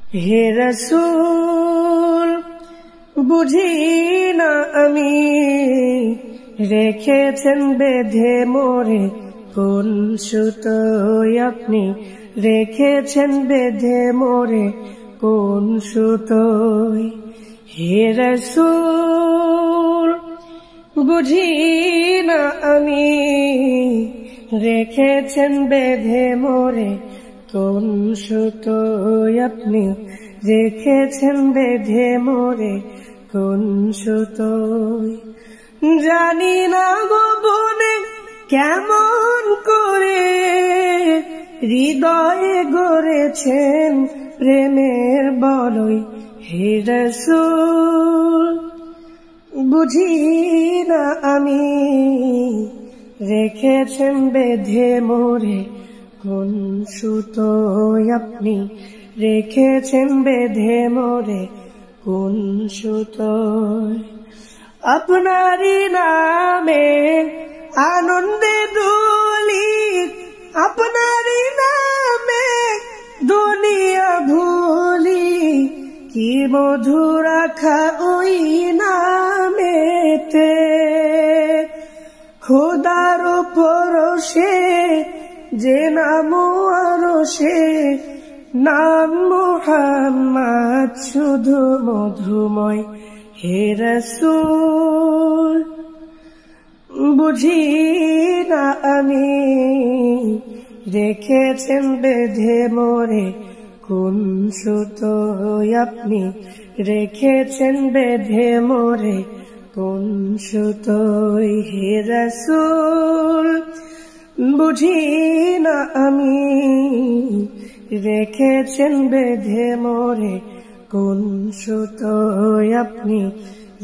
হে রাসূল বুঝি না আমি, রেখেছেন বেঁধে মোরে কোন সুতোয় আপনি, রেখেছেন বেঁধে মোরে কোন সুতোয়। হে রাসূল বুঝি না আমি, রেখেছেন বেঁধে মোরে কোন সুতোয় আপনি, রেখেছেন বেঁধে মোরে কোন সুতোয়। জানি না গোপনে কেমন করে হৃদয়ে গড়েছেন প্রেমের বলয়। হে রাসূল বুঝি না আমি, রেখেছেন বেঁধে মোরে কোন সুতোয় আপনি, রেখেছেন বেঁধে মোরে কোন সুতোয়। আপনারই নামে আনন্দে দুলি, আপনারই নামে দুনিয়া ভুলি, কি মধু রাখা ওই নামেতে। খোদার পরশে যে নাম আরশে, নাম মুহাম্মদ শুধু মধুময়। হে রাসূল বুঝি না আমি, রেখেছেন বেঁধে মোরে কোন সুতোয় আপনি, রেখেছেন বেঁধে মোরে কোন সুতোয়। হে রাসূল বুঝি না আমি, রেখেছেন বেঁধে মোরে কোন সুতোয় আপনি,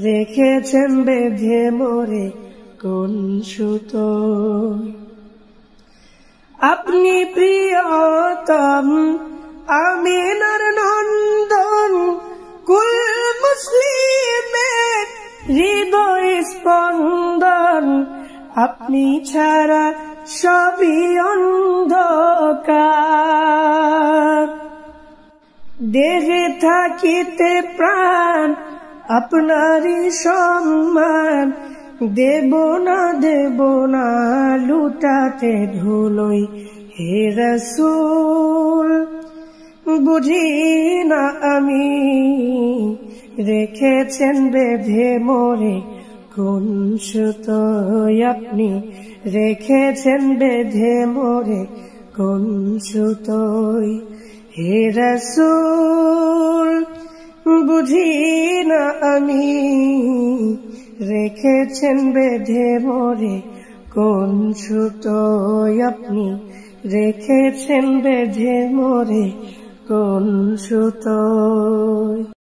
রেখেছেন বেঁধে মোরে কোন সুতোয়। আপনি প্রিয়তম আমিনার নন্দন, কুল মুসলিমের হৃদয় স্পন্দন, আপনি ছাড়া সবই অন্ধকার। দেহে থাকিতে প্রাণ আপনারই সম্মান, দেব না লুটাতে ধুলোই। হে রাসূল বুঝি না আমি, রেখেছেন বেঁধে মোরে কোন সুতোয় আপনি, রেখেছেন বেঁধে মোরে কোন সুতোয়। হে রাসূল বুঝি না আমি, রেখেছেন বেঁধে মোরে কোন সুতোয় আপনি, রেখেছেন বেঁধে মোরে কোন সুতোয়।